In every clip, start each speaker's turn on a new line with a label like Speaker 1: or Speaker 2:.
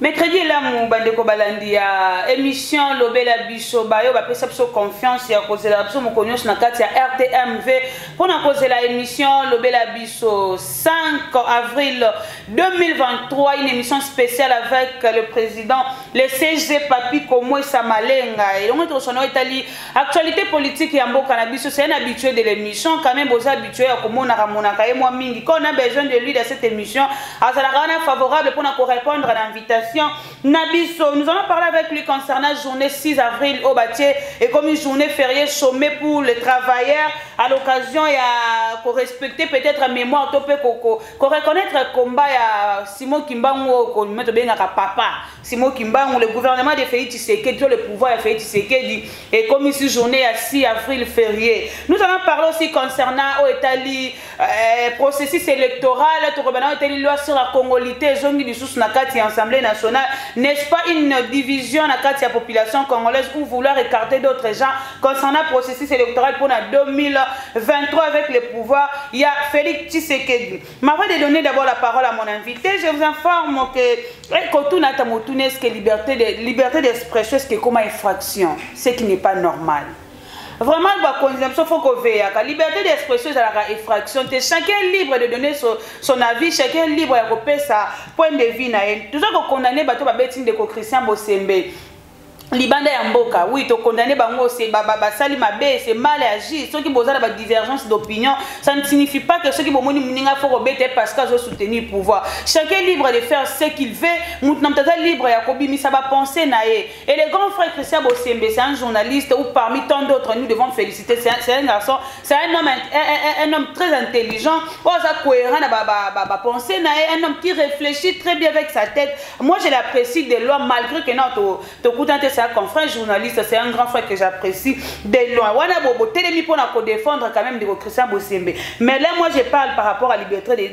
Speaker 1: Mercredi là mon bandeko balandi ya émission Lobela Biso bayo ba pesa biso confiance ya kozela biso mo konyo na kati ya RTMV pour na kozela émission Lobela Biso 5 avril 2023 une émission spéciale avec le président le CG Papi Komo Samalenga et on est au sono Italie actualité politique ya mboka na biso c'est un habitué de l'émission quand même beaux habitués à komona ramona ka moi mingi quand on a besoin de lui dans cette émission azala favorable pour na répondre à l'invitation Nabiso, nous allons parler avec lui concernant la journée 6 avril au Batier et comme une journée fériée sommée pour les travailleurs à l'occasion il y a qu'on respecter peut-être la mémoire qu'on reconnaître le combat à Simon Kimbangu qu'on met bien à papa Simon Kimbangu le gouvernement de Félix Tshisekedi le pouvoir de Félix Tshisekedi et comme ici journée à 6 avril férié nous allons parler aussi concernant au Italie processus électoral tout revenant Italie loi sur la congolité zone du sous nakati assemblée nationale n'est-ce pas une division na kati la population congolaise ou vouloir écarter d'autres gens concernant le processus électoral pour la 2023 avec le pouvoir il y a Félix Tshisekedi. M'avait de donner d'abord la parole à mon invité. Je vous informe que Kotuna Tamotune est-ce que liberté d'expression est-ce que comme infraction, ce qui n'est pas normal. Vraiment, il faut qu'on veille. La liberté d'expression, c'est la infraction. Chacun est libre de donner son avis, chacun est libre de repérer sa point de vue. Tout ça qu'on condamne, de Christian Bosembe. Libanda ya mboka, oui, to condamné bango c'est sali mabe, c'est mal agi. Ceux qui posent la divergence d'opinion, ça ne signifie pas que ceux qui bomoni muninga faut rebêter parce qu'ils ont soutenu le pouvoir. Chacun est libre de faire ce qu'il veut. Moutnamtata libre ya kobi ça va penser naé. Et le grand frère Christian Bosembe, c'est un journaliste ou parmi tant d'autres nous devons féliciter. C'est un garçon, c'est un homme très intelligent. Oh ça cohérent na penser naé, un homme qui réfléchit très bien avec sa tête. Moi je l'apprécie de loin malgré que non to coutante comme frère journaliste, c'est un grand frère que j'apprécie de loin. Wana bobo télémi pour na défendre quand même de Christian Bosembe. Mais là moi je parle par rapport à la liberté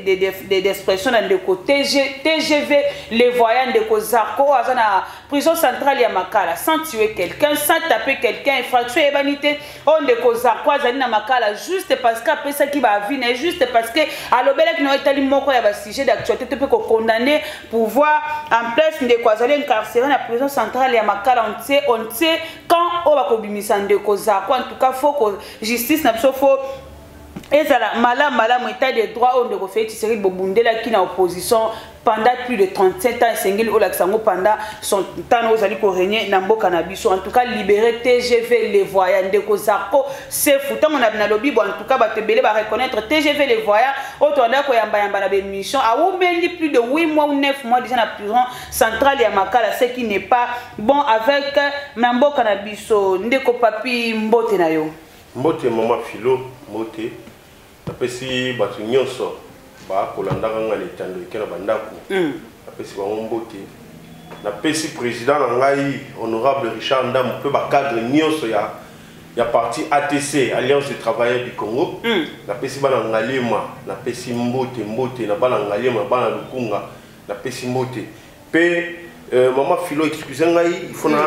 Speaker 1: d'expression dans le côté TGV les voyants de Kozarko à la prison centrale ya Makala sans tuer quelqu'un, sans taper quelqu'un, infraction et vanité on de Kozarko azali na Makala juste parce qu'après ça qui va venir juste parce que à l'obéla qui n'a été moko ya ba sujet d'actualité tu peux condamner pouvoir en place de Kozali incarcéré dans la prison centrale ya Makala on sait quand on va communiquer de cause en tout cas faut que justice n'a pas faut et ça malam état de droit on de refaire Tshisekedi Bobundela qui na opposition pendant plus de 37 ans Sengeli Olaksango pendant son temps aux alliés coréens na mboka na biso en tout cas libérer TGV les voyants de Kozarko c'est foutant on a na lobby bon en tout cas ba tebele ba reconnaître TGV les voyants auto na ko yamba na mission a ou mendi plus de 8 mois ou 9 mois déjà na prison centrale ya Makala ce qui n'est pas bon avec na mboka na biso ndeko papi mbote na yo
Speaker 2: mbote mama philo mbote tapesi batu nyonso ba kolanda nga letando ekena bandako tapesi ba mbote na pesi président na ngai honorable Richard Ndam pe ba cadre nyonso ya parti ATC Alliance des travailleurs du Congo na pesi bana ngalema na pesi mbote na bana ngalema bana lukunga na pesi mbote pe mama philo excusez ngai il faut na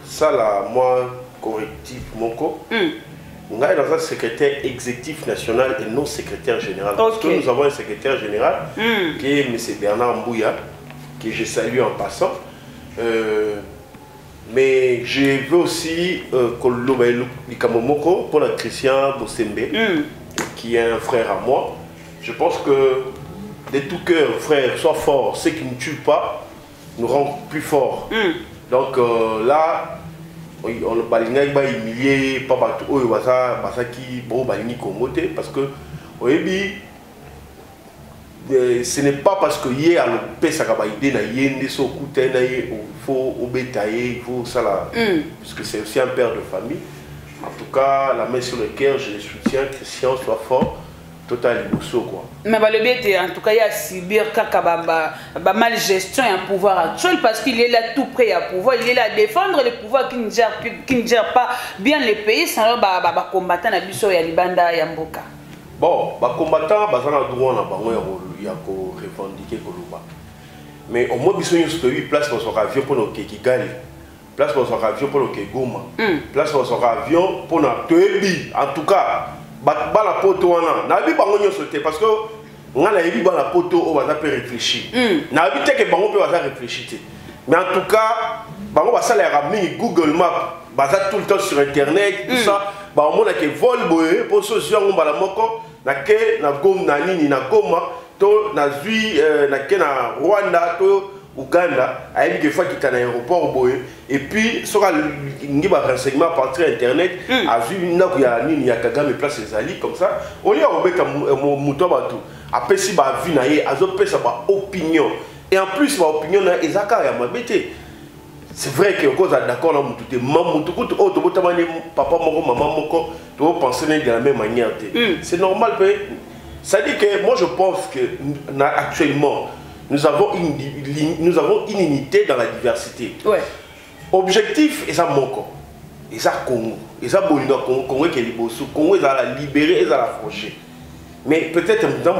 Speaker 2: sala moi correctif moko nous avons un secrétaire exécutif national et non secrétaire général. Parce que nous avons un secrétaire général qui est M. Bernard Mbouya, que je salue en passant. Mais je veux aussi pour la Christian Bosembe, qui est un frère à moi. Je pense que de tout cœur, frère, sois fort. Ce qui ne tue pas nous rend plus forts. Donc là, on va humilier pas qui parce que ce n'est pas parce que hier le il faut obétailler il faut ça là parce que c'est aussi un père de famille en tout cas la main sur le cœur je le soutiens Christian soit fort total quoi.
Speaker 1: Mais le but en tout cas il y a Sibir Kakababa mal gestion et un pouvoir actuel parce qu'il est là tout prêt à pouvoir il est là à défendre le pouvoir qui ne gère pas bien les pays sans combattant na biso ya libanda ya mboka.
Speaker 2: Bon combattant bazana droit na bango ya ko revendiquer koloba. Mais au moins biso yo pays place pour son avion pour no Kigali. Place pour son avion pour no Goma. Place pour son avion pour na Toebi en tout cas la poto wana na bi bango nyo sauter parce que on a la bi la poto on va réfléchir na bi te que bango peut va réfléchir Mais en tout cas, bango ba sala ya mingi Google Maps, baza tout le temps sur internet, tout ça, ba on a que vol boye pour so yango mbala moko na ke na gom na nini na Goma to na zui na ke na Rwanda to Uganda, a une fois qu'il est à l'aéroport et puis sera ngi ba renseignement par internet a vu na ku ya nini ya Kagame place les alliés comme ça on y a obeka muto ba tout après si ba vie na ye azo pesa ba opinion et en plus ba opinion na ezaka ya mabete. C'est vrai que cause d'accord là mutu te mutu kutu o to botamane papa moko maman moko to penser de la même manière. C'est normal ça dit que moi je pense que actuellement nous avons une unité dans la diversité. Ouais. Objectif, et ça Moko, et ça Congo, et ça Bolinga Congo qui est libre, Congo est à la libérer, et à la franchir. Mais peut-être dans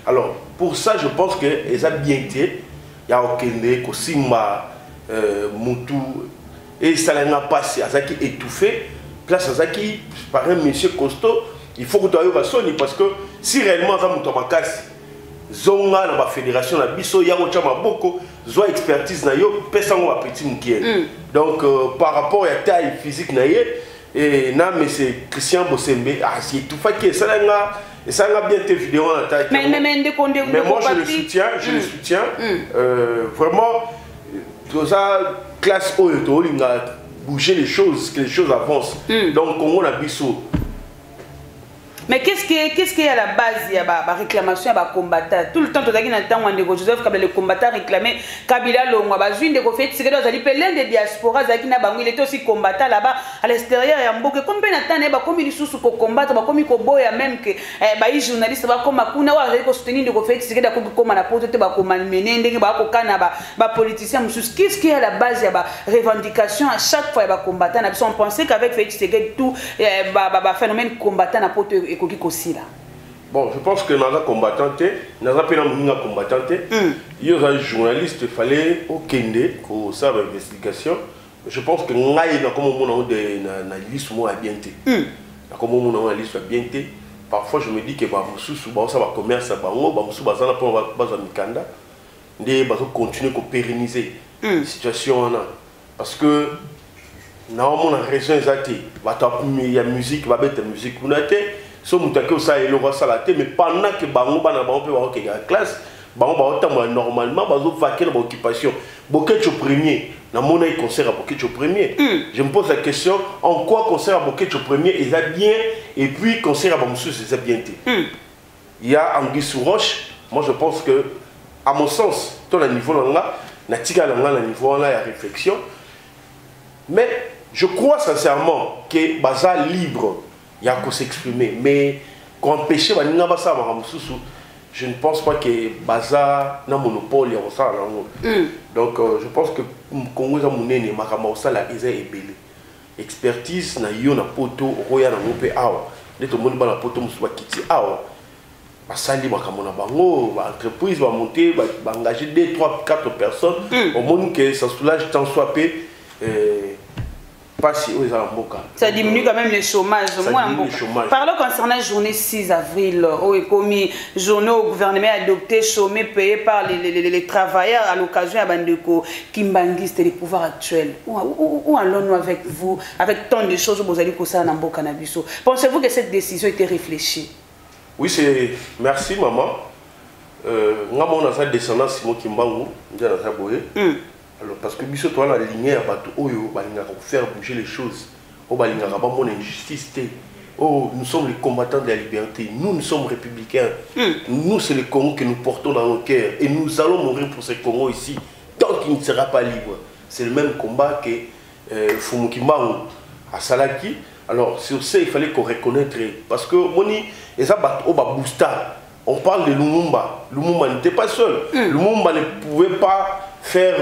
Speaker 2: alors pour ça je pense que et ça bien été, il y a Okende, Kosimba, Moutou, et ça n'a pas passé, à ça qui étouffé, place à ça qui par un monsieur costaud. Il faut que tu ailles au parce que si réellement ça monte en casse, zonga dans la fédération la biso ya ko chama boko zo expertise na yo pesa ngo petit mukiel. Donc par rapport à taille physique na ye et na monsieur Christian Bosembe c'est tout fait que ça nga bien tes vidéos en taille. Mais moi je le soutiens, vraiment tout ça classe oyo to linga bouger les choses, que les choses avancent. Donc Congo na biso.
Speaker 1: Mais qu'est-ce qu'il y a à la base? Il y a la réclamation, il y a combattant. Tout le temps, tu as dit que Joseph Kabila, le combattant réclamé, Kabila, l'un des diasporas, il était aussi combattant là-bas, à l'extérieur. Combien de temps il y a sous pour combattre, comme il y a même que les journalistes, comme il soutenir des conflits, comme la politique, comme les politiciens. Qu'est-ce qu'il y a à la base? Il y a des revendications à chaque fois, il y a des combattants. On pensait qu'avec Félix Tshisekedi, tout phénomène combattant n'a pas été.
Speaker 2: Bon, je pense que dans la combattante, dans la combattante, il y a un journaliste, il fallait au Kende, pour ça l'investigation. Je pense que nous avons comme on a liste moins bien été. Comme on a liste bien été. Parfois je me dis que ça va commerce à Bango, ça va continuer à pérenniser la situation parce que nous avons une raison exacte. Il y a musique, il y a musique. So mutake ça et le salaté mais pendant que bango bana bango peut avoir quelque classe bango ba normalement bazo vaquer dans occupation Bokecho premier na mona concert à Bokecho premier je me pose la question en quoi concert à Bokecho premier est bien et puis concert à Bamsou c'est bien il y a Anguille sous roche moi je pense que à mon sens ton niveau là na tika là niveau là il y a réflexion mais je crois sincèrement que baza libre il y a qu'à s'exprimer, mais qu'on empêche je ne pense pas que Baza n'a monopole donc je pense que Congo a monnaie makamausa la belé expertise na yo na poto roya na mope awa de to moni ba na poto musuba kiti awa basali makamona bango ba entreprise va monter ba engager 2 3 4 personnes au monde que ça soulage tant soit peu
Speaker 1: ça diminue quand même le chômage. Parlons concernant la journée 6 avril, comme journée au gouvernement adopté, chômé payé par les travailleurs à l'occasion de Bandeko Kimbangiste, les pouvoirs actuels. Où allons-nous avec vous, avec tant de choses que vous allez poser dans le cannabis? Pensez-vous que cette décision était réfléchie?
Speaker 2: Oui, c'est. Merci, maman. Nous avons une descendance Simon Kimbangu, nous avons alors, parce que biso toi la ligne à bateau oyo balinga faire bouger les choses o balinga ba mon injustice oh nous sommes les combattants de la liberté nous sommes républicains nous c'est le Congo que nous portons dans nos cœurs et nous allons mourir pour ce Congo ici tant qu'il ne sera pas libre c'est le même combat que Fumukimbangu à Salaki alors sur ça il fallait qu'on reconnaisse parce que moni et ça bateau ba boosta on parle de Lumumba n'était pas seul Lumumba ne pouvait pas faire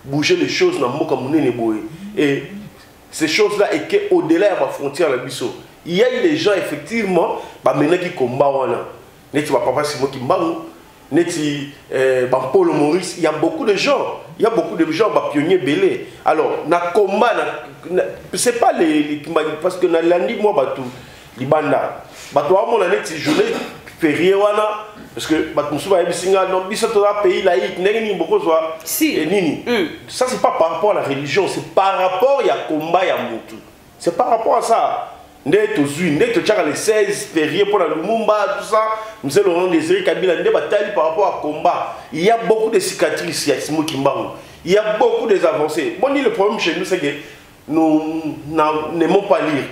Speaker 2: bouger les choses dans le monde et ces choses-là et qu'au-delà de la frontière la biso il y a eu des gens effectivement maintenant qui combattent neti papa Simon Kimbangu neti Paul Maurice il y a beaucoup de gens pionniers belé alors na combat c'est pas les parce que na lundi moi batou libanda batou a mon neti journée férié wana Parce que pays laïque, ça c'est pas par rapport à la religion, c'est par rapport à combat ya mutu. C'est par rapport à ça. Les 16 fériés pour la Lumumba, tout ça, nous allons rendre des Kabila par rapport à combat. Il y a beaucoup de cicatrices, il y a beaucoup des avancées. Bon, le problème chez nous, c'est que nous n'aimons pas lire.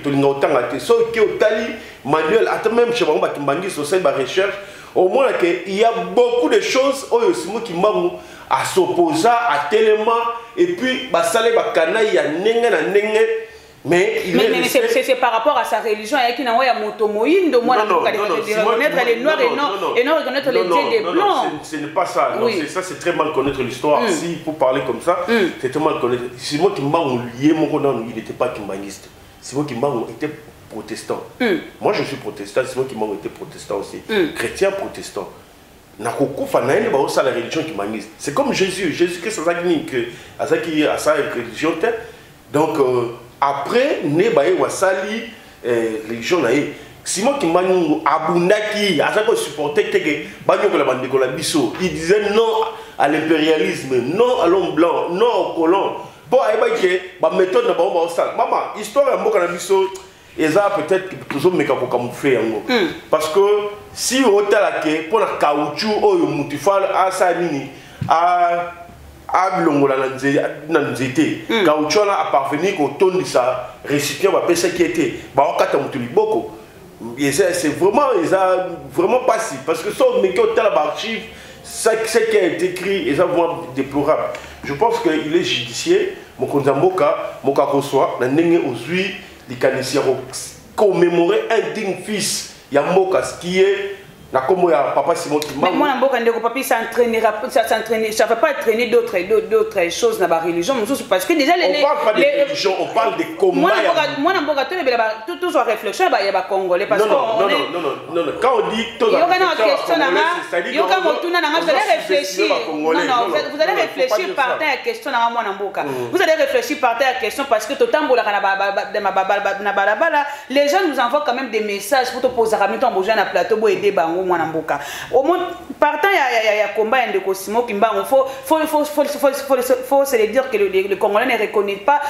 Speaker 2: Sauf que manuel, même chez moi, social recherche, au moins il y a beaucoup de choses à s'opposer, à tellement, et puis, mais
Speaker 1: c'est par rapport à sa religion. Il y a reconnaître les noirs et non reconnaître les dieux des blancs.
Speaker 2: Ce n'est pas ça. Oui. Ça, c'est très mal connaître l'histoire. Si pour parler comme ça, c'est très mal connaître. Simon Kimbangu, il n'était pas kimbanguiste. Simon Kimbangu était protestant. Moi, je suis protestant. Simon Kimbangu était protestant aussi. Chrétien protestant. La religion kimbanguiste. C'est comme Jésus. Jésus-Christ a sa religion. Donc, après, wasali religion naïe. Simon Kimbangu abundaki, il disait non à l'impérialisme, non à l'homme blanc, non au colon. Bon, méthode de maman, histoire de Mokanamiso, et ça peut-être toujours me camoufler. Parce que si on a pour la caoutchouc, ou mutifal, à Sanini, à Longola Nanzete, caoutchouc a parvenu au ton de sa récipient, ce qui était, beaucoup. C'est vraiment pas si. Parce que ça, mais quand on a l'archive, ce qui a été écrit est vraiment déplorable. Je pense qu'il est judiciaire, Mokonza Moka Koswa, aujourd'hui, les Canisiens commémorer un digne fils, Yamoka, ce qui est. Papa Simon
Speaker 1: mais moi, papi ça ne va pas entraîner d'autres choses dans la religion. Parce que déjà,
Speaker 2: on parle pas de religion, on parle de combats.
Speaker 1: Moi, toujours réflexion, il y a Congolais.
Speaker 2: Non, quand on dit tout
Speaker 1: il y a une question, vous allez réfléchir par terre à la question. Vous allez réfléchir par terre à la question parce que les gens nous envoient quand même des messages pour te poser à un plateau pour aider au moins partant il y a combat de Simon Kimbangu, faut se le dire que le Congolais ne reconnaît pas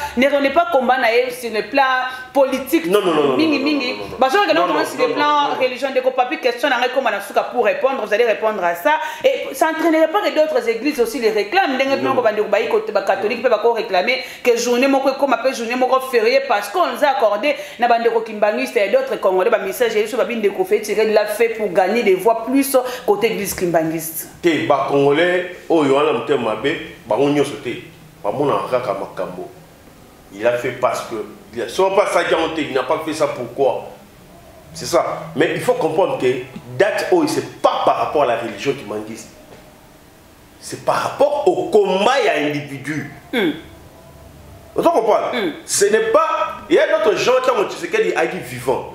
Speaker 1: combat sur le plan politique.
Speaker 2: Non.
Speaker 1: Parce que sur le plan religion de papi question pour répondre, vous allez répondre à ça et ça n'entraînerait pas que d'autres églises aussi les réclament. Catholique peut réclamer que journée comme appelle journée férié parce qu'on nous a accordé na bande Kimbanguiste et d'autres Congolais message sur babine de tirer de la fait pour gagner des voix plus côté église kimbanguiste.
Speaker 2: Les Congolais, il a fait parce que soit pas ça il n'a pas fait ça pourquoi. C'est ça. Mais il faut comprendre que date c'est pas par rapport à la religion kimbanguiste. C'est par rapport au combat et à l'individu. Vous comprenez? Ce n'est pas. Il y a d'autres gens qui ont dit vivant.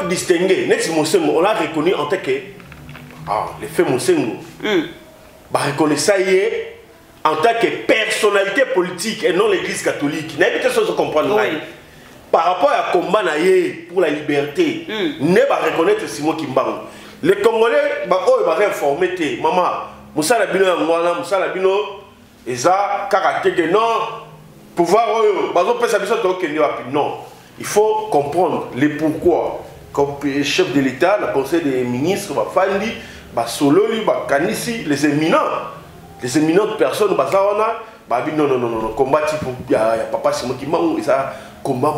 Speaker 2: Distingué, on l'a reconnu en tant que les faits Monsengo. Reconnaît ça en tant que personnalité politique et non l'église catholique. Il y a des choses à comprendre. Par rapport à combat pour la liberté, ne va reconnaître Simon Kimbangu. Les Congolais vont réinformer maman, Moussa Labino Angola, Moussa Labino, et ça, caractère non, pouvoir, non. Il faut comprendre les pourquoi. Comme chef de l'État, le conseil des ministres, Fandi, Sololi, Kanisi, les éminentes personnes, non, combat pour Papa Simon Kimbangu, ça combat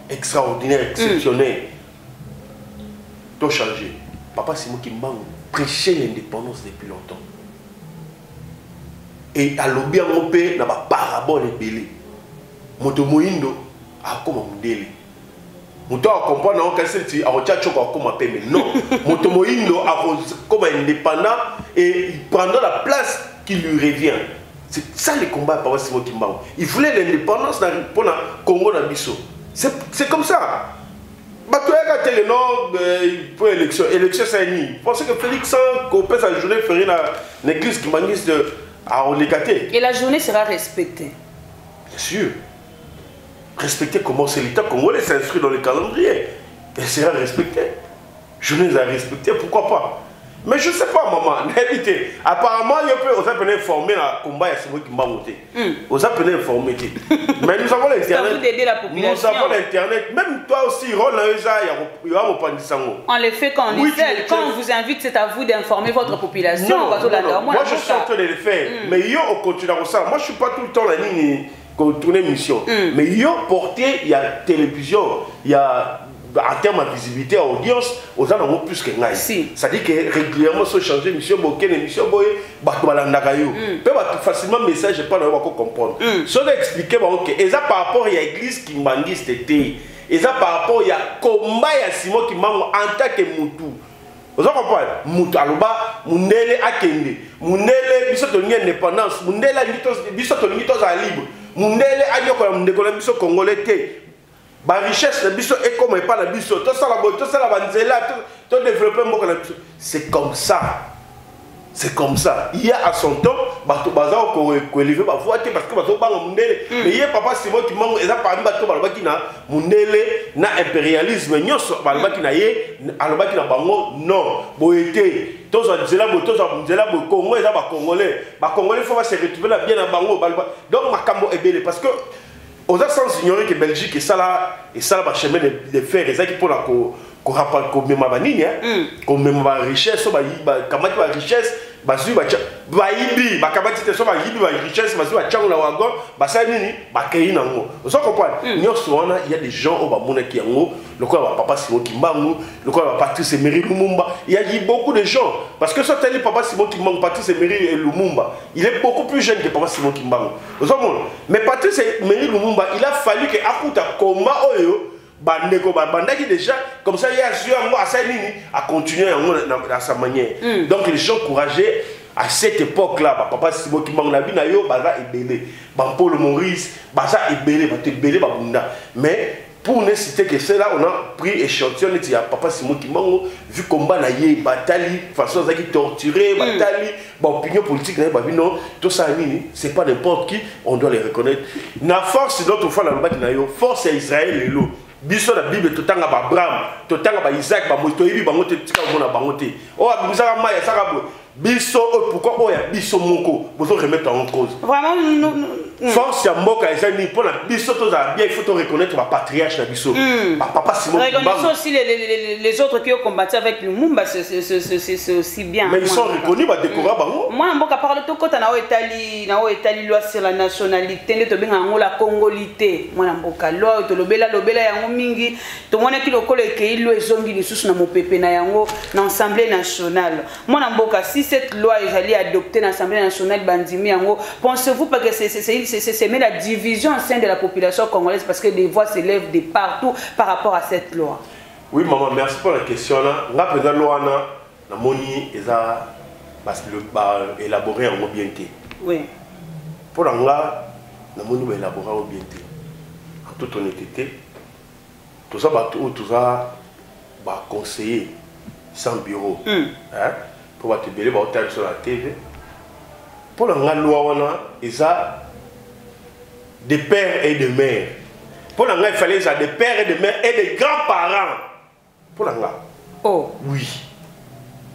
Speaker 2: extraordinaire, exceptionnel. Tout changé. Papa Simon Kimbangu prêchait l'indépendance depuis longtemps. Et à l'objet en paix, n'a pas parabole et belé. Moto Moindo a comme un délai. Moto a compris non que c'est tu a comme un mais non. Moto Moindo a comme indépendant et il prendra la place qui lui revient. C'est ça le combat par Simon Kimbangu. Il voulait l'indépendance pour le Congo Nabiso. C'est comme ça. Tu as le nom pour l'élection. L'élection c'est ni. Pensez que Félix Copé sa journée ferait l'église kimbanguiste à Olékaté.
Speaker 1: Et la journée sera respectée.
Speaker 2: Bien sûr. Respecter comment c'est l'État congolais s'inscrit dans le calendrier. Elle sera respectée. journées à respecter, pourquoi pas? Mais je ne sais pas, maman. Apparemment, il peut aux appels informer à combat et c'est moi qui m'a monté. Aux appels informer. Mais nous avons l'internet. Nous avons l'internet. Même toi aussi,
Speaker 1: on le fait quand on est seul. Quand on vous invite, c'est à vous d'informer votre population.
Speaker 2: Non, moi je suis en train de le faire. Mais on continue à ça. Moi je ne suis pas tout le temps la ligne pour tourner mission. Mais porté, il y a télévision, il y a. En termes de visibilité, audience, aux gens en ont plus que naïs. C'est-à-dire que régulièrement, si on change d'émission, l'émission, peut facilement message, pas comprendre. Si on explique que ça par rapport à l'église qui m'a dit c'était, et ça par rapport à combat à Simon qui m'a en tant que Moutou. Vous comprenez? Moutou, alors, Mounele Akende, Mounele, Bissot de l'indépendance, Mounele, Bissot de libre, Mounele, Ayokola, Mounele, Bissot congolais. La richesse, est comme pas la biso. Tout ça, la banzela, tout développer un c'est comme ça. C'est comme ça. Il y a à son temps, bateau bazar ko élever ba voiter parce que bateau ba mundele. Mais il y a papa c'est moi qui manque et ça parmi bateau ba qui na mundele na impérialisme nyonso ba qui na ye aloba qui na bango non. Boité. Tous en zela bo Congo et ça ba congolais. Ba congolais faut se retrouver là bien na bango. Donc makambo ebele parce que aux sans ignorer que Belgique et ça là chemin de fer et ça qui pour la qu'on rappelle qu'on met ma vanille qu'on met ma richesse comment tu vas richesse basu ibi kamati te so ba ibi richesse basu ba chango na wagon basa nini ba kei na ngo vous comprenez nyoso wana il y a des gens au ba mona ki yango le quoi ba papa Simon Kimbangu le quoi ba Patrice Emery Lumumba il y a beaucoup de gens parce que ça tellement papa Simon Kimbangu Patrice Emery Lumumba il est beaucoup plus jeune que papa Simon Kimbangu vous comprenez mais Patrice Emery Lumumba il a fallu que akuta combat oyo bandeko bandaki déjà comme ça il y a sur moi à continuer à sa manière donc les gens courageux à cette époque là papa Simon Kimbangu na bi na yo baza ebele Paul Maurice baza ebele babunda mais pour ne citer que cela on a pris échantillon et papa Simon Kimbangu vu combat na ye batali façon ça qui torturer batali opinion politique na babino tout ça c'est pas n'importe qui on doit les reconnaître na force d'autres fois la lobaki na yo force Israël lelo biso la Bible totanga ba Abraham totanga ba Isaac ba motoyibi bango te tika mona bango te o abimisa maya saka biso pourquoi oya biso moko bozo remettre en cause
Speaker 1: vraiment
Speaker 2: force ya mboka ezani pour la biso to za bien il faut reconnaître ba patriarche na biso ba papa Simon
Speaker 1: Kimbangu aussi les autres qui ont combattu avec Lumumba c'est aussi bien
Speaker 2: mais ils sont reconnus ba décorer bango
Speaker 1: moi mboka parle to kota na etali loi sur la nationalité ne to benga ngo la congolité moi mboka loi to lobela yango mingi to mona ki lokolo ke ilo ezongi lisusu na mopepe na yango na assemblée nationale moi mboka si cette loi est allée adopter dans l'Assemblée nationale bandimi yango pensez-vous pas que c'est mais la division au sein de la population congolaise parce que des voix s'élèvent de partout par rapport à cette loi?
Speaker 2: Oui maman, merci pour la question là. Nga pena loi na moni eza parce que élaborer en mobilité.
Speaker 1: Oui.
Speaker 2: Pour nga na moni ba élaborer en mobilité. En toute honnêteté, tout ça ba conseiller sans bureau. Hein? Pour te béler sur la TV. Pour la loi, il y a des pères et des mères. Pour la il fallait des pères et des mères et des grands-parents. Pour la
Speaker 1: oh
Speaker 2: oui.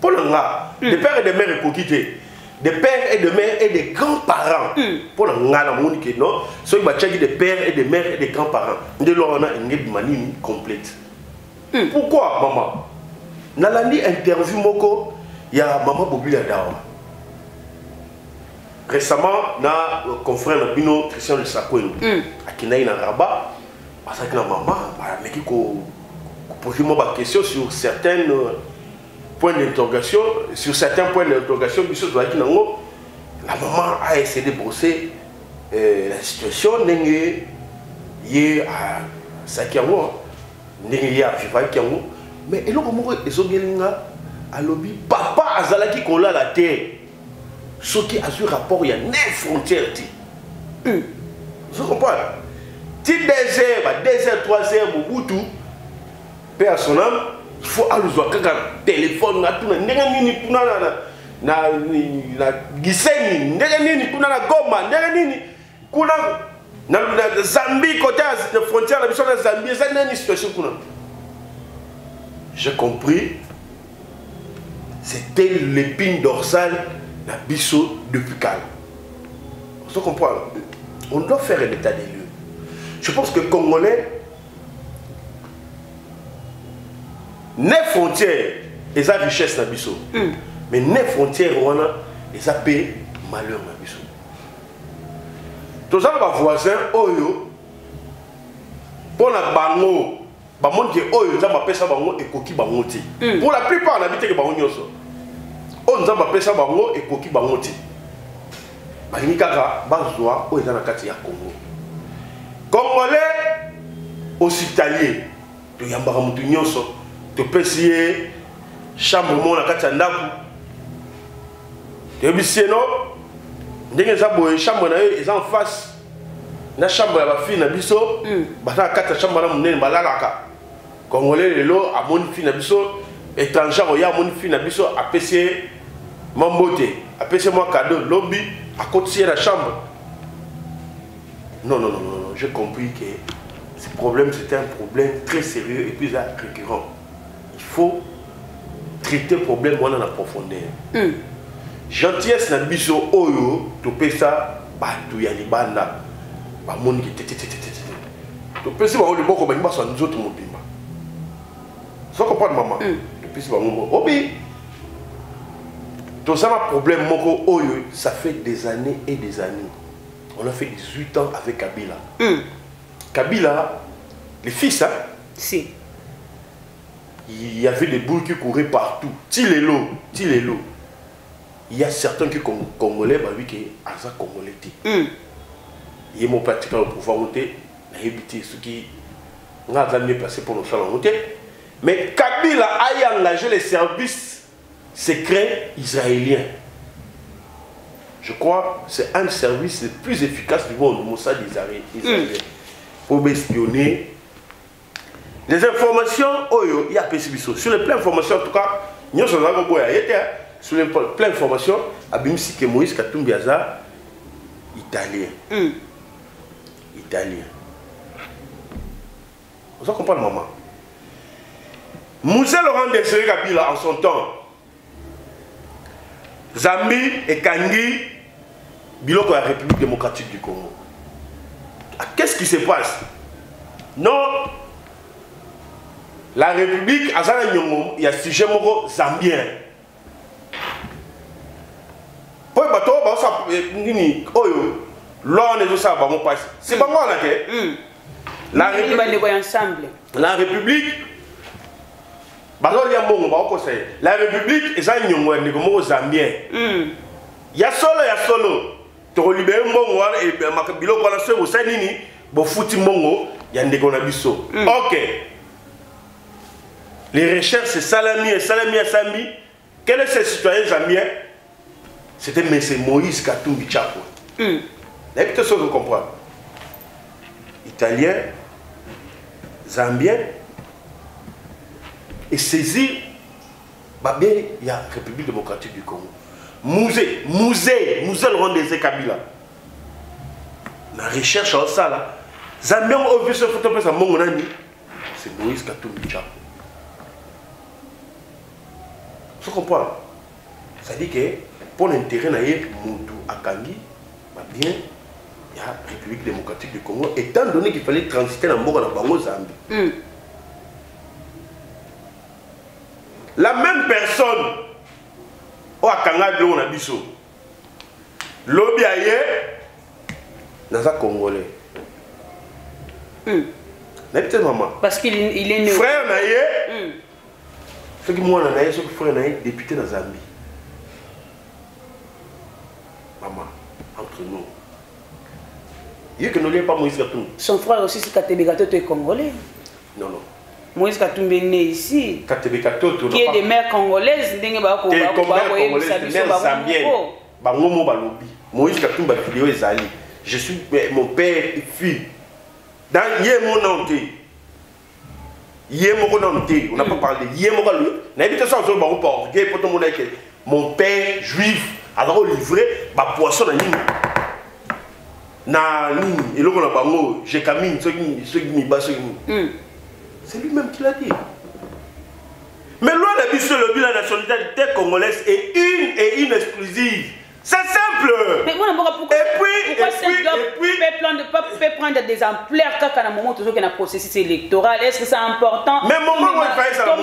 Speaker 2: Pour la des pères et des mères écoutez. Des pères et des mères et des grands-parents. Pour la monde qui non, ceux qui des pères et des mères et des grands-parents. De là on a une manine complète. Pourquoi maman? Nalandi interview moko. Il y a Maman Bobila Dawa. Récemment, na confrère de Bino Christian de Sakoueng, à Kinaï na Rabat, parce que la maman, mais qui pose moi des questions sur certains points d'interrogation, la maman a essayé de brosser la situation, n'est à Sakiango, n'est à Vivakiango, mais il y a alobi papa azalaki kola la terre ce qui a ce rapport il y a 9 frontières vous comprenez ti 2 heures 2 heures 3 heures Mobutu paix à son âme il faut aluzwa kaka téléphone na tuna ndenge nini kuna na Gisenyi ndenge nini kuna na Goma ndenge nini kuna na Zambie côté de frontière la mission de Zambie ça n'est une situation kuna j'ai compris c'était l'épine dorsale de Bisso depuis calme. Vous comprenez? On doit faire un état des lieux. Je pense que les Congolais, les frontières, ils ont richesse dans Bisso. Mais les frontières, ils ont payé malheur dans Bisso. Tous les voisins, Oyo, pour la bango, monde qui Oyo, ils ont appelé ça bango et coquille bangoti. Pour la plupart, on habite que bango nyoso. On nous a appelé ça bango et coquille bangoti. Balingi kaka bazwa Oyo dans la carte ya Congo. Congolais hospitalier, tu yambara mutu nyoso, tu peux essayer chambre mon la carte ya ndaku. Tu es non? Ndenge za boye chambre na yo eza en face na chambre ya ba fille na biso bata kata chambre na munene balalaka Congolais lelo amoni fille na biso étranger oya amoni fille na biso apese mambote apese moi cadeau lobby à côté de la chambre. Non, j'ai compris que ce problème c'était un problème très sérieux et puis récurrent. Il faut traiter le problème en profondeur. Gentillesse na biso oyo to pesa batu ya libanda ba moni ki to pesa ba o liboko ba ngba so nzoto mobimba so comprendre maman to pesa ba ngombo obi to ça un problème moko oyo ça fait des années et des années. On a fait 18 ans avec Kabila. Kabila les fils hein
Speaker 1: si
Speaker 2: il y avait des boules qui couraient partout tilelo il y a certains qui Congolais, bah oui, qui sont Congolais. Il y a mon pratiquant le pouvoir monter, il y a ceux qui ont mieux placé pour nous faire monter. Mais Kabila a engagé les services secrets israéliens. Je crois que c'est un des services les plus efficaces du monde, le Mossad israélien. Pour espionner. Les informations, il y a PCBISO. Sur les plans d'informations, en tout cas, nous sommes sur les plans d'informations, Abimsi que Moïse Katumbi Aza, italien. Italien. Vous comprenez, maman? Moussa Laurent Désiré Kabila, en son temps, Zambi et Kangi, Biloko la République démocratique du Congo. Qu'est-ce qui se passe? Non, la République, il y a un sujet zambien. C'est pas moi la République, la République est un zambien. Il y a solo. Tu as libéré Mongo et Biloko la sœur au Sanini, Bofuti Mongo, il y a un dégonabiso. Ok. Les recherches, c'est Salami et Sambi. Quel est ce citoyen zambien? C'était M. Moïse Katumbi Chapwe. Il y a quelque chose à comprendre. Italien, Zambien, et saisi, il y a la République démocratique du Congo. Musée Laurent Désiré Kabila. La recherche en ça là. Zambien a vu ce photo à Mongonani. C'est Moïse Katumbi Chapwe. Vous comprenez? Ça dit que pour l'intérêt de Moutou Akangi, bien, il y a la République démocratique du Congo, étant donné qu'il fallait transiter dans Mboka Bango Zambie. La même personne, au Akanga de l'Onabiso, lobby ailleurs, dans un Congolais. Maman.
Speaker 1: Parce qu'il est né.
Speaker 2: Frère Naye, ce qui moi Naye, ce qui frère Naye, député dans Zambie. Maman, entre nous. Il que nous n'avons pas Moïse Katumbi.
Speaker 1: Son frère aussi, c'est Katebe Katoto est congolais.
Speaker 2: Non.
Speaker 1: Moïse Katumbi est né ici.
Speaker 2: Katebe Katoto.
Speaker 1: Qui est des mères congolaises.
Speaker 2: Des mères zambiennes. Moïse Katumbi est vidéo Ezali. Je suis mon père et fille. Dans Yé mon nom. Yé mon nom. On n'a pas parlé. Yé mon nom. N'habite ça en zone par mon père juif. Alors livré, ma poisson na nini et là on a bango j'ai camine ceux qui c'est lui-même qui l'a dit. Mais loi de Bissot, le bilan de la nationalité congolaise est une exclusive. C'est simple.
Speaker 1: Mais moi, pourquoi peut prendre des ampleurs quand à un moment où il y a un processus électoral? Est-ce que c'est important?
Speaker 2: Mais moment où il fallait ça,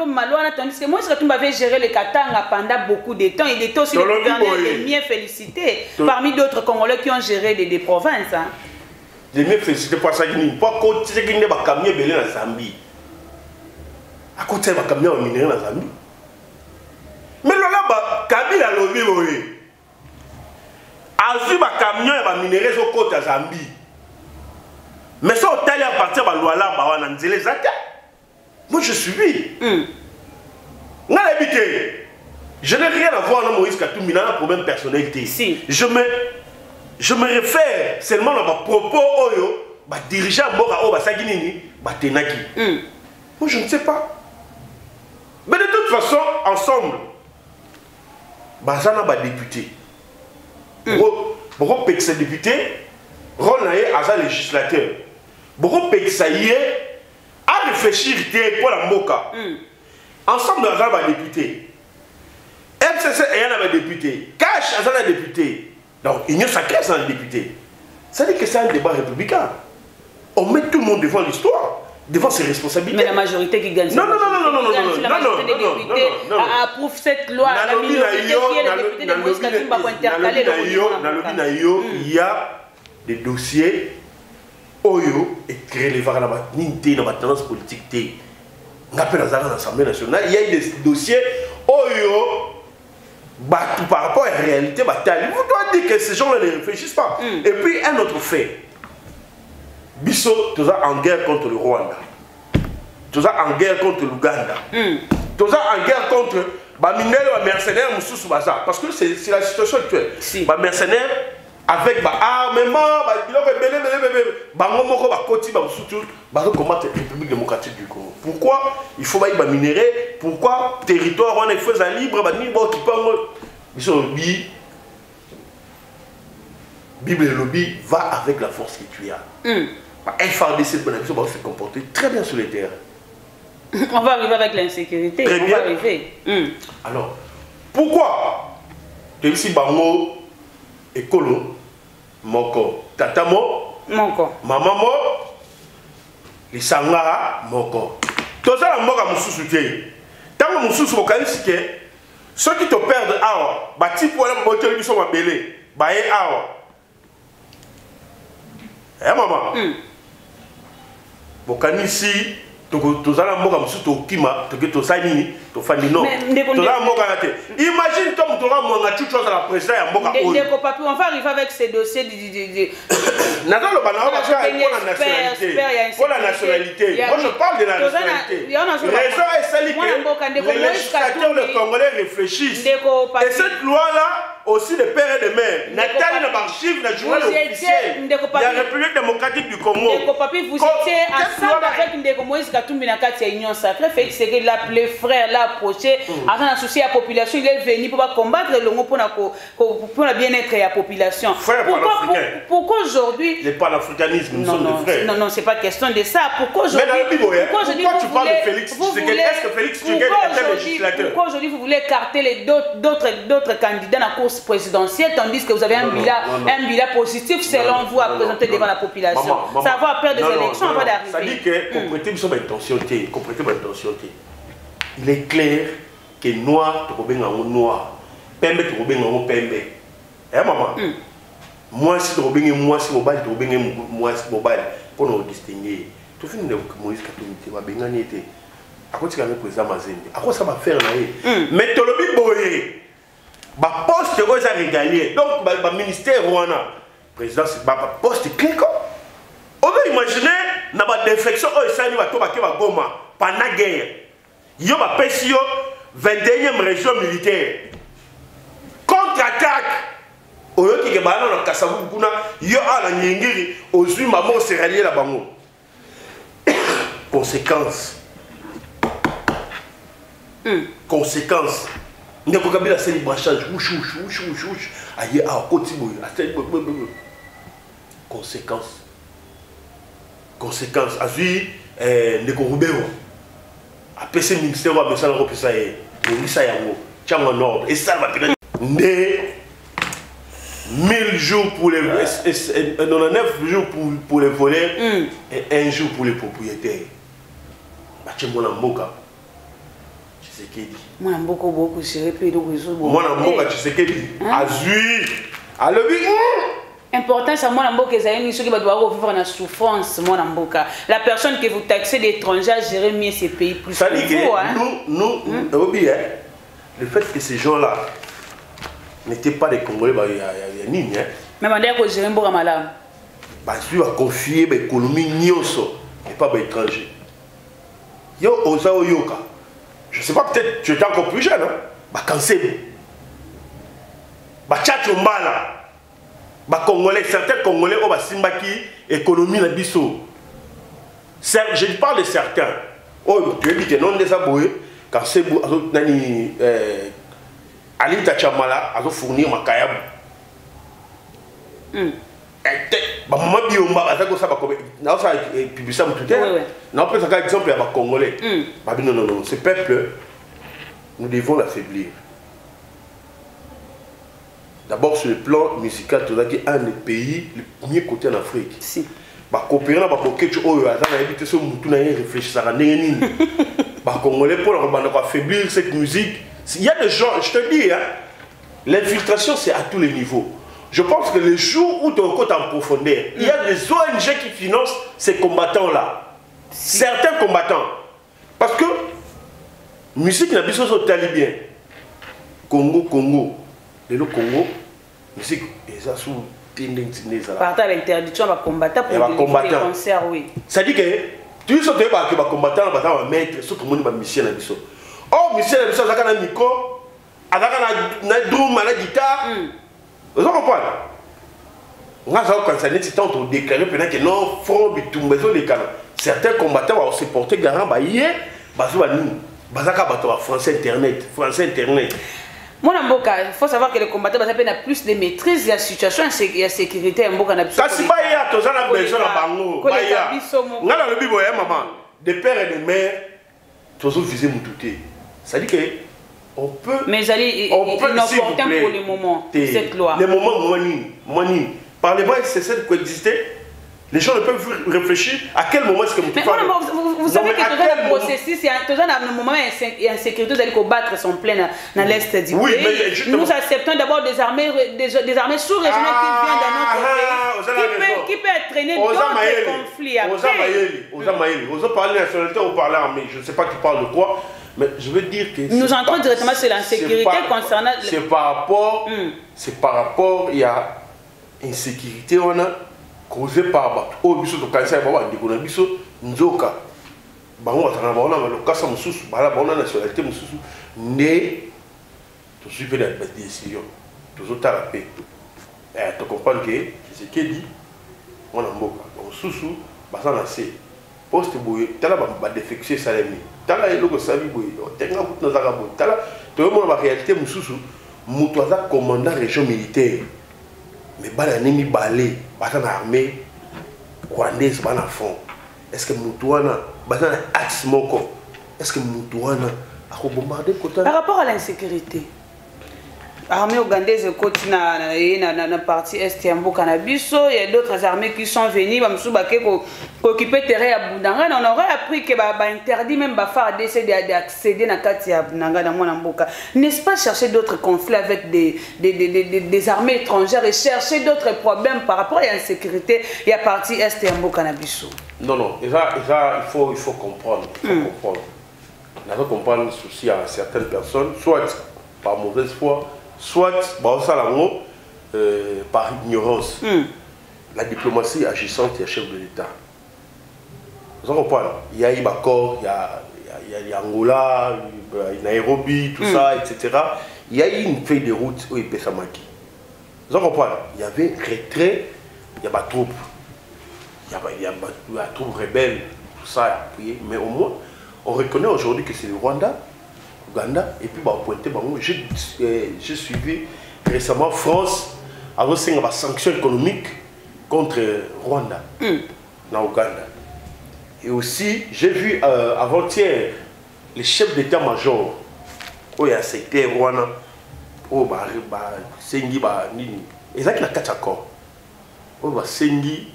Speaker 1: ma loi, tandis que moi, je m'avais géré le Katanga pendant beaucoup de temps. Il était aussi le gouverneur les mieux félicités parmi d'autres Congolais qui ont géré des provinces.
Speaker 2: Les mieux félicités pour ça, pourquoi côté qui n'est pas camion belé dans Zambie? À côté de camion minerai dans Zambie. Mais là, Kabila lobby, Azu ba camion et ba minerais au côté de Zambie. Mais ça, au taille à partir de la loi là, moi je suis. Je n'ai rien à voir avec Moïse Katumbi, dans un problème personnalité.
Speaker 1: Si.
Speaker 2: Je me réfère seulement à mes propos, dirigeant Mora Saginini, Tenaki. Moi je ne sais pas. Mais de toute façon, ensemble, Bazana va député. Beaucoup de députés, rôle à législateur. Beaucoup de à réfléchir pour la Moka. Ensemble, Bazana va député. MCC est un député. Cash est un député. Donc, il y a sacré un député. Ça veut dire que c'est un débat républicain. On met tout le monde devant l'histoire. Devant ses responsabilités.
Speaker 1: Mais la majorité qui gagne.
Speaker 2: Non.
Speaker 1: La majorité des députés approuve cette loi. La minorité qui est le député de Moïse Katumbi va intercaler le gouvernement.
Speaker 2: Il y a des dossiers Oyo et créer les variables dans la tendance politique. On appelle l'Assemblée nationale. Il y a des dossiers Oyo par rapport à la réalité. Vous doit dire que ces gens-là ne réfléchissent pas. Et puis un autre fait. Bissot, tu es en guerre contre le Rwanda. Tu es en guerre contre l'Ouganda. Tu es en guerre contre les mercenaires. Parce que c'est la situation actuelle. Les mercenaires avec armement, combattre la République démocratique du Congo. Pourquoi il faut minérer? Pourquoi territoire on est fait libre? Bible et lobby va avec la force que tu as. FRDC va se comporter très bien sur les terrains.
Speaker 1: On va arriver avec l'insécurité.
Speaker 2: Très bien.
Speaker 1: Va arriver.
Speaker 2: Alors, pourquoi tu es ici, Bango, Ekolo, Moko, Tatamo,
Speaker 1: Moko,
Speaker 2: Mamamo, les Sangara, Moko. Tout ça, la Moko a mon soutien. Tant que mon soutien, ceux qui te perdent, bâti pour aller me botter, ils sont ma belé. Baye, maman. Bokanisi, tozala mboka musu tokima, tozani, tofandi non. Tozala mboka na te. Imagine toi mutora mwanga tout chose à la présidence ya mboka oyo.
Speaker 1: Ndeko papi, on va arriver avec ces dossiers
Speaker 2: Nathan le banana va faire pour la nationalité. Moi je parle de la nationalité. Raison est celle que les législateurs le Congolais réfléchissent. Et cette loi là aussi de père et de mère. Nathalie n'a pas archive la journée officielle. La République démocratique du Congo.
Speaker 1: Ndeko papi, vous étiez ensemble avec Ndeko Moïse Katumbi na kati ya Union Sacrée. Félix Tshisekedi l'appelé frère, l'a approché. Avant d'associer la population, il est venu pour combattre le Longo pour le bien-être de la population. Pourquoi aujourd'hui
Speaker 2: le panafricanisme, nous sommes des frères.
Speaker 1: Non, c'est pas question de ça. Pourquoi aujourd'hui
Speaker 2: tu parles de Félix Tshisekedi? Est-ce que Félix Tshisekedi est un législateur?
Speaker 1: Pourquoi aujourd'hui vous voulez écarter d'autres candidats dans la course présidentielle tandis que vous avez un bilan positif selon vous à présenter devant la population? Ça va après des élections avant d'arriver.
Speaker 2: Ça dit que il est clair que noir, tu peux noir, pembe, tu peux pembe. Eh maman? Moi, si tu veux moi, si mobile, tu veux moi, si mobile, pour nous distinguer. Tu fais une Moïse Katumbi, tu vas bien gagner. À quoi tu vas mettre président Mazembe? À quoi ça va faire là? Mais tu le boyé. Ba poste aux a régalé. Donc, ba ministère Rwanda, président, c'est ba poste clé. On va imaginer, na ba défection, oh, ça, il va tout baquer ba goma pendant la guerre. Yo ba pesio 21e région militaire. Contre-attaque. Oyo ki ke bana na Kasavu kuna yo ala nyingiri ozui mamo seralier la bango. Conséquence. Conséquence. Ndeko Kabila c'est le branchage. Aïe a côté boy. Conséquence. Conséquence. Azui Ndeko Rubero. après ce ministère va besoin de ça et ça yango tiens en ordre et ça va bien 1000 jours pour les 99 jours pour les voleurs et 1 jour pour les propriétaires. Bache mwana mboka Tshisekedi.
Speaker 1: Mwana mboka beaucoup gérer plus de réseaux.
Speaker 2: Mwana mboka Tshisekedi azui alobi
Speaker 1: important c'est mwana mboka ezali ceux qui va devoir vivre en souffrance mwana mboka. La personne que vous taxez d'étranger à gérer mieux ces pays plus.
Speaker 2: Ça dit que nous le fait que ces gens-là n'étaient pas des Congolais, il y a ni hein.
Speaker 1: Mais maintenant que gérer mboka malam.
Speaker 2: Bah je vais confier l'économie nyonso et pas étranger. Yo oza oyoka. Je sais pas, peut-être tu étais encore plus jeune hein. Bah cancé. Bah tchatcho mbala. Bah Congolais, certains Congolais ont bah simbaki économie na biso. Je parle de certains. Oh, tu as dit que non des aboués quand c'est nani Ali Tachamala a fournir ma kayab. Bah maman biomba ça ça va non ça publicité tout est. Non peut ça exemple à Congolais. Bah non ce peuple nous devons l'affaiblir. D'abord sur le plan musical, tu as dit un des pays le premier côté en Afrique.
Speaker 1: Si.
Speaker 2: Bah coopérer dans quelque chose ça va éviter ce mutu na réfléchir ça nini. Bah Congolais pour affaiblir cette musique. Il y a des gens, je te dis, hein, l'infiltration c'est à tous les niveaux. Je pense que le jour où tu es en profondeur, il y a des ONG qui financent ces combattants-là. Certains combattants. Parce que musique n'a pas besoin de talibien. Congo. Le Congo, musique, et ça sous tendance.
Speaker 1: Par l'interdiction, on va combattre pour les concerts, oui.
Speaker 2: Ça dit que tu sais que les combattants vont mettre ce que le monde va mission à biso. Oh, mission à biso, ça a un micro, avec un drum, la guitare. Vous comprenez? On a quand ça n'est pas tant déclaré que non, front bitumbezo les canons. Certains combattants vont se porter garant, bah hier, bazo à nous, bazaka bato français internet.
Speaker 1: Mon Mboka, il faut savoir que les combattants ont plus de maîtrise de la situation et la sécurité. Mboka n'a plus de
Speaker 2: besoin de bango. On a le bibo, maman. Des pères et des mères, tous ont visé mon touté. Ça dit que on peut.
Speaker 1: Mais il est inopportun pour le moment, cette loi.
Speaker 2: Les moments, money. Parlez-moi, c'est celle qui existait. Les gens ne peuvent réfléchir à quel moment est-ce que vous
Speaker 1: vous savez que dans le processus, il y a un moment où l'insécurité doit combattre son plein dans l'est du pays. Nous acceptons d'abord des armées sous-régionales qui viennent dans notre pays, qui peuvent entraîner d'autres conflits.
Speaker 2: Vous parlez nationalité, vous parlez armée. Je ne sais pas qui parle de quoi, mais je veux dire que...
Speaker 1: Nous entrons directement sur l'insécurité concernant...
Speaker 2: C'est par rapport, il y a insécurité, on a causé par au biso de cancer baba ndiko na biso nzoka bango batana baona malokasa mususu bala baona nationalité mususu ne to suivre la décision to zotala pe to comprendre que c'est ce dit on a mboka mususu basa na se poste boye tala ba défectuer salami tala eloko sabi boye tenga na zaka boye tala to mo ba réalité mususu muto za commandant région militaire. Mais bala nemi balé, bala na armée rwandaise bala fond. Est-ce que Moutouana, bala na axe moko? Est-ce que Moutouana a bombardé côté?
Speaker 1: Par rapport à l'insécurité, l'armée ougandaise côté na partie est ya mboka na biso, il y a d'autres armées qui sont venues occuper terrain à Boundanga. On aurait appris que interdit même Bafar d'accéder à Kati à Boundanga dans mon mboka. N'est-ce pas chercher d'autres conflits avec des armées étrangères et chercher d'autres problèmes par rapport à l'insécurité et à partie est ya mboka na biso?
Speaker 2: Non, il faut comprendre. On doit comprendre le souci à certaines personnes, soit par mauvaise foi, soit par ignorance. La diplomatie agissante, il y a chef de l'État. Vous comprenez? Il y a Ibakor, il y a Angola, il y a Nairobi, tout ça, etc. Il y a eu une feuille de route où il peut s'amaki. Vous comprenez? Il y avait retrait, il y a des troupes. Il y a des troupes rebelles, tout ça, mais au moins, on reconnaît aujourd'hui que c'est le Rwanda, Ouganda, et puis j'ai suivi récemment France avec des sanctions économiques contre Rwanda, dans Ouganda. Et aussi, j'ai vu avant-hier les chefs d'état-major où il y a secteur wana où sengi nini ezaki na kati accord où sengi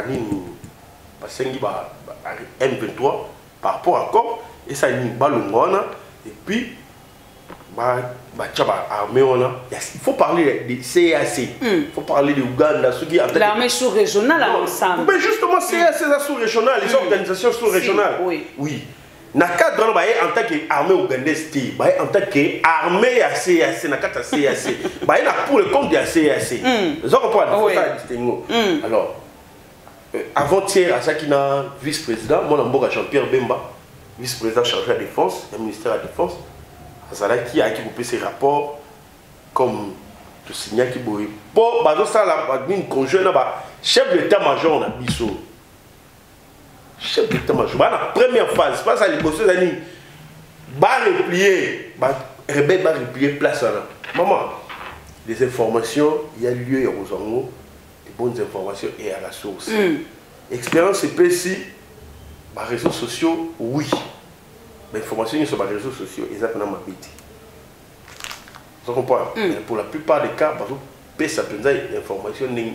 Speaker 2: nini sengi M23 par rapport à accord et ça ni balongona et puis armée il faut parler de CAC, il faut parler de Ouganda,
Speaker 1: l'armée sous-régionale ensemble.
Speaker 2: Mais justement, CAC c'est sous-régionale, les organisations sous-régionales. Oui. Na cadre en tant qu'armée ougandaise, en tant qu'armée à CAC, na cadre CAC, pour le compte de la CAC. Vous comprenez ça distinguo. Alors, avant-hier, à Sakina, vice-président, mon amboka Jean-Pierre Bemba, vice-président chargé de la défense, le ministère de la défense. Qui a coupé ses rapports comme tout signal qui boit. Pour ça la conjoint chef d'état-major na biso. Chef d'état-major. La première phase, pas ça les bosses ani. Replier, rebelle replier place là. Maman, les informations, il y a lieu et aux angles, les bonnes informations et à la source. Expérience CPC, réseaux sociaux, oui. L'information sur les réseaux sociaux, exactement ma bête. Vous comprenez? Pour la plupart des cas, l'information n'est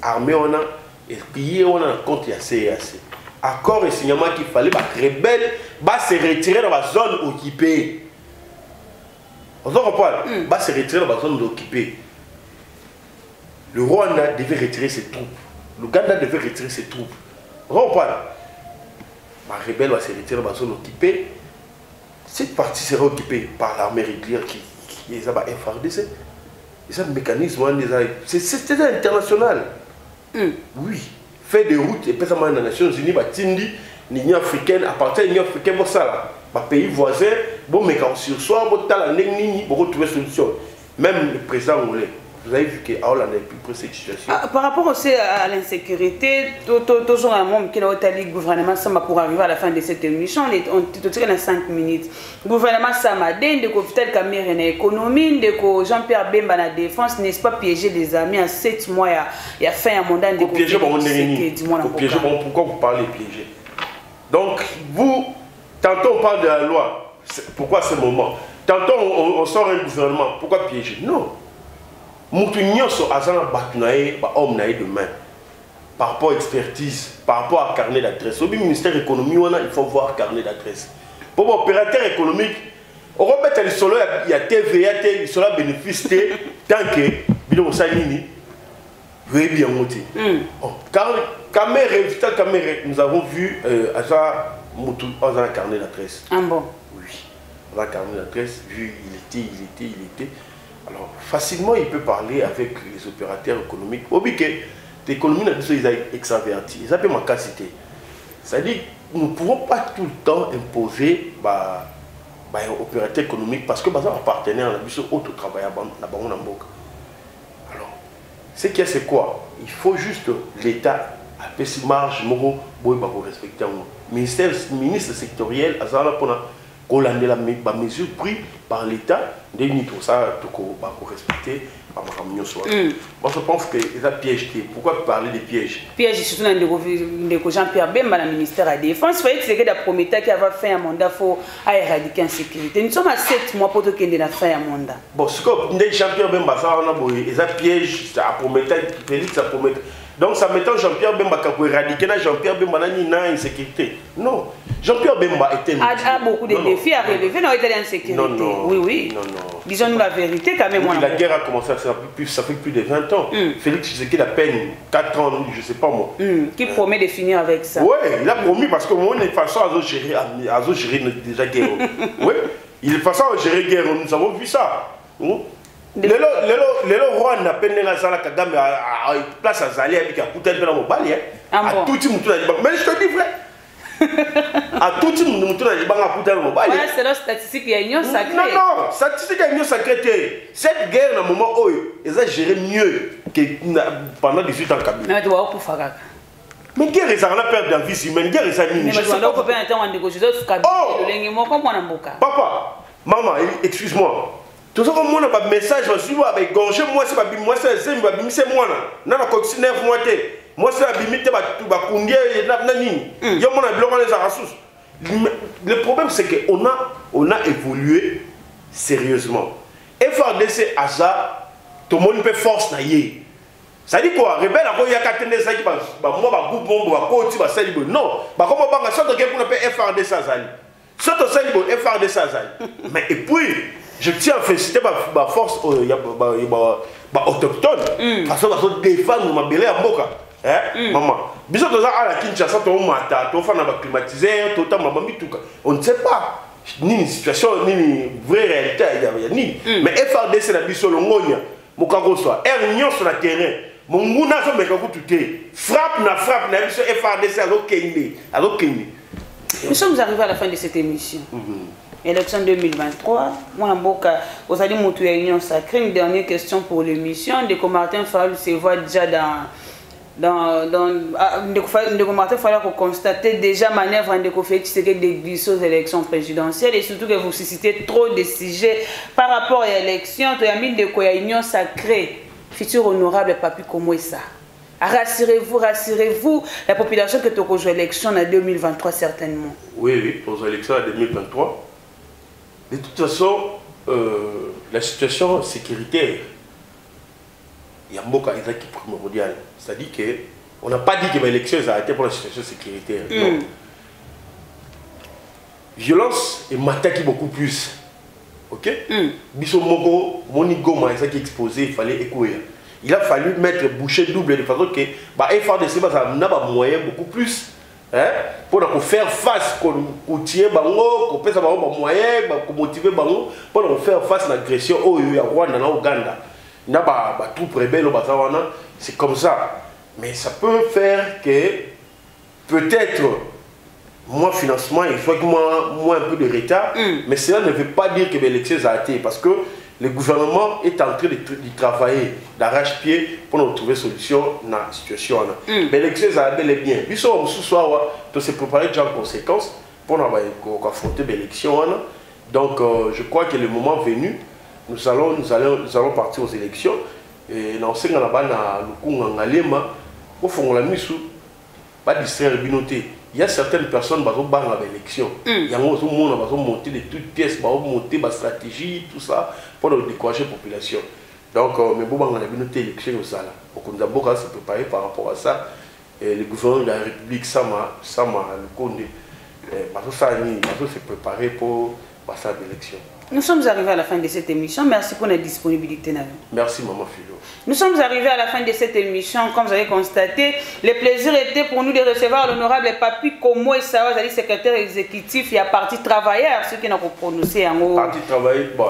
Speaker 2: pas armée, on a et pillé, on a un compte à CAC. Accord et signalement qu'il fallait les rebelles se retirer dans la zone occupée. Vous comprenez? Se retirer dans la zone occupée. Le Rwanda devait retirer ses troupes. L'Ouganda devait retirer ses troupes. Vous comprenez? Les rebelles va se retirer dans la zone occupée. Cette partie sera occupée par l'armée régulière qui est FARDC. C'est un mécanisme, c'est international. Oui. Fait des routes et peut-être dans les Nations Unies, l'Union africaine, à partir de l'Union africaine, les pays voisins, bon, mais quand sur soi, bon, retrouver solution. Même le président anglais. Vous avez vu qu'à Hollande est plus près de cette situation.
Speaker 1: Par rapport aussi à l'insécurité, toujours un monde qui a été le gouvernement pour arriver à la fin de cette émission, on tire dans 5 minutes. Le gouvernement Samadé, de Vital Kamerhe dans l'économie, de Jean-Pierre Bemba dans la défense, n'est-ce pas piéger des amis en 7 mois, il y a fait un mandat de
Speaker 2: piéger. Pourquoi vous parlez piéger? Donc, vous, tantôt on parle de la loi, pourquoi ce moment? Tantôt on sort un gouvernement, pourquoi piéger? Non. Moutounion sur Azana Batunae, homme naï demain. Par rapport à expertise, par rapport à carnet d'adresse. Au ministère de l'économie, il faut voir carnet d'adresse. Pour l'opérateur économique, on remet le solo, il y a TVA, il y a bénéfice, tant que, bidon Salini, vous bien monté. Nous avons vu Azana Moutou, Azana carnet d'adresse.
Speaker 1: Ah bon?
Speaker 2: Oui. Azana carnet d'adresse, vu il était. Alors, facilement, il peut parler avec les opérateurs économiques. Au biquet, l'économie, ils ont extraverti. Ils ont ma capacité. C'est-à-dire nous ne pouvons pas tout le temps imposer un opérateur économique parce que, par exemple, un partenaire, on a autre travail là-bas. Alors, ce qu'il y a, c'est quoi? Il faut juste l'État, à petite marge, pour respecter le ministre sectoriel, pour la mesure prise par l'État, pour ça, pour respecter. Moi, je pense que c'est un piège. Pourquoi parler des pièges?
Speaker 1: Piège, surtout dans le Jean-Pierre Bemba, le ministère de la Défense. Il fallait que c'est la Prométhée qui avait fait un mandat pour éradiquer l'insécurité. Nous sommes à 7 mois pour qu'il ait fait un mandat. Bon,
Speaker 2: ce que Jean-Pierre Bemba, c'est un piège, c'est un Prométhée, Félix, ça Prométhée. Donc ça mettant Jean-Pierre Bemba pour éradiquer Jean-Pierre Bemba dans l'insécurité. Non. Jean-Pierre Bemba était
Speaker 1: a beaucoup de défis à relever dans l'insécurité.
Speaker 2: Non.
Speaker 1: Oui.
Speaker 2: Non.
Speaker 1: Disons-nous la vérité quand même.
Speaker 2: La guerre a commencé, ça fait plus de 20 ans. Félix Tshisekedi a peine 4 ans, je ne sais pas moi.
Speaker 1: Qui promet de finir avec ça.
Speaker 2: Oui, il a promis parce que moi, de façon à gérer déjà guerre. Oui, il est façon à gérer guerre, nous avons vu ça. Le roi n'a pas de Kagame à place à Zali avec un couteau de mobile. À tout le monde, mais je te dis vrai. À tout le monde, tu as un couteau de mobile.
Speaker 1: C'est la statistique, il y a une sacrée.
Speaker 2: Non, statistique, il y a une sacrée. Cette guerre, à un moment où ils ont géré mieux que pendant 18 ans Kabila. Mais guerre, ça a perdu la vie humaine. Guerre, ça a mis. Papa, maman, excuse-moi. Tout ça comme moi un message, je suis avec gorgé moi c'est pas moi c'est moi là. Nana continue moi moi c'est la limite ba kundia na nini yo mona biloko les arasous. Le problème c'est que on a évolué sérieusement. FRDC asa tout le monde peut force na yé. Ça dit quoi? Rebelle a quoi? Il y a qu'à tenir ça qui va moi va groupe mon va côté va salibo. Non, bah comment on va sortir quelqu'un qu'on appelle FRDC azali. Sortir salibo FRDC azali. Mais et puis je tiens à féliciter ma force autochtone parce que va défendre ma belle à Mboka. Maman, bisous dans la Kinshasa, tu as climatisé, on ne sait pas ni une situation ni une vraie réalité ni. Mais FRDC na biso longonia, mokako soit ernion sur le terrain. Mon mouna so meka kututé. Frappe na biso FRDC alors Kenya.
Speaker 1: Nous sommes arrivés à la fin de cette émission. Élection 2023, moi Mboka, vous allez monter à Union Sacrée. Une dernière question pour l'émission. De Martin Fayulu se voit déjà Martin Fayulu constater déjà manœuvre de Félix Tshisekedi de glisser aux élections présidentielles et surtout que vous suscitez trop de sujets par rapport à l'élection. Tu as mis de quoi Union Sacrée, futur honorable Papi Komwesa. Rassurez-vous, la population que tu as rejoint l'élection en 2023 certainement.
Speaker 2: Oui, pour l'élection en 2023. De toute façon, la situation sécuritaire, il y a Mboka qui est primordial. C'est-à-dire qu'on n'a pas dit que l'élection est arrêtée pour la situation sécuritaire. Non. Violence et m'attaque beaucoup plus. Ok? Biso Moko, Monigo, qui est exposé, il fallait écouter. Il a fallu mettre bouchée double de façon que FRDC n'a pas moyen beaucoup plus. Pour faire face pour tirer bango, pour faire moyen, pour motiver bango, pour faire face à l'agression au Rwanda, au Ouganda. Il n'y a pas tout rebelle au Batawana, c'est comme ça. Mais ça peut faire que peut-être moins financement et soit moins un peu de retard, mais cela ne veut pas dire que l'élection est arrêtée parce que le gouvernement est en train de travailler d'arrache-pied pour nous trouver solution dans la situation. Mais l'élection est bel et bien. Nous sommes ce soir, nous se préparer déjà en conséquence pour affronter l'élection. Donc je crois que le moment venu, nous allons partir aux élections. Et nous allons pas distraire le binoté. Il y a certaines personnes qui vont à l'élection. Il y a monter de toutes pièces, monter la stratégie, tout ça, pour décourager la population. Donc, mais bon, on a une élection au Sala. Donc, on doit se préparer par rapport à ça. Et le gouvernement de la République, ça m'a le condé. Parce que ça, il faut se préparer pour passer à l'élection.
Speaker 1: Nous sommes arrivés à la fin de cette émission. Merci pour notre disponibilité.
Speaker 2: Merci, Maman Philo.
Speaker 1: Nous sommes arrivés à la fin de cette émission. Comme vous avez constaté, le plaisir était pour nous de recevoir l'honorable Papi Komwesa, secrétaire exécutif et à Parti Travailleur, ceux qui n'ont pas prononcé en haut.
Speaker 2: Parti Travailleur, bon,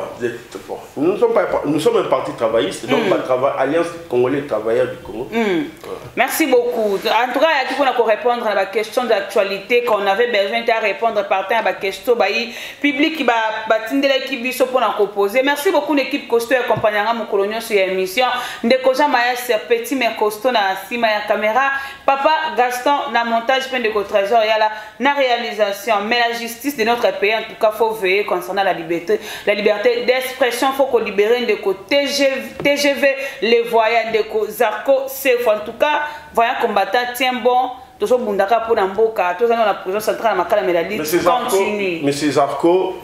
Speaker 2: nous sommes un parti travailliste, donc Alliance Congolais Travailleurs du Congo.
Speaker 1: Merci beaucoup. En tout cas, il y a qui répondre à la question d'actualité qu'on avait besoin de répondre partant à la question publique qui va proposer. Merci beaucoup l'équipe costaud et accompagnant mon colonien sur l'émission. Ndekoja Maes petit mais costaud na sima ya caméra. Papa Gaston na montage plein de trésor et la réalisation. Mais la justice de notre pays en tout cas faut veiller concernant la liberté d'expression. Faut qu'on libère de côté TGV les voyants de Zarko c'est en tout cas voyant combattant tient bon. Monsieur
Speaker 2: Zarko,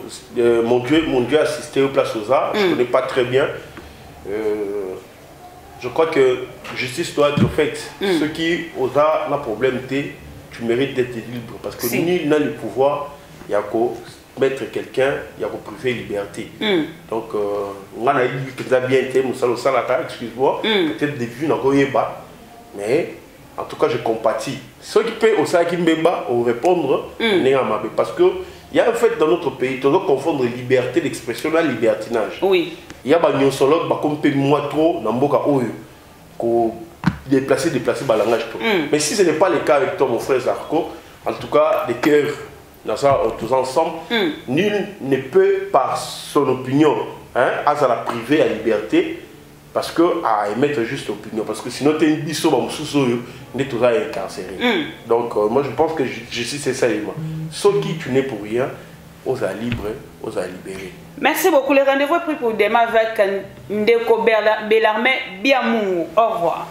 Speaker 2: mon Dieu assisté au place aux arts, je ne connais pas très bien. Je crois que justice doit être faite. Ceux qui aux arts n'ont problème, tu mérites d'être libre. Parce que nul n'a le pouvoir, il y a qu'à mettre quelqu'un, il y a qu'à priver liberté. Donc, on a dit que ça a bien été, excuse-moi, peut-être des vues, mais en tout cas, je compatis. Ceux qui peuvent aussi répondre, parce qu'il y a un fait dans notre pays, tu dois confondre liberté d'expression et libertinage.
Speaker 1: Oui.
Speaker 2: Il y a des nosologues qui ont moi trop dans le déplacer le langage. Mais si ce n'est pas le cas avec toi, mon frère Zarko, en tout cas, les cœurs, tous ensemble, nul ne peut, par son opinion, à la privée à liberté, parce que à émettre juste opinion, parce que sinon tu es une bisso on est toujours incarcéré. Donc moi je pense que justice c'est ça élément. Ceux qui tu n'es pour rien, aux a libre, aux a libéré.
Speaker 1: Merci beaucoup. Le rendez-vous est pris pour demain avec Ndeko Bellarmé Biamou. Au revoir.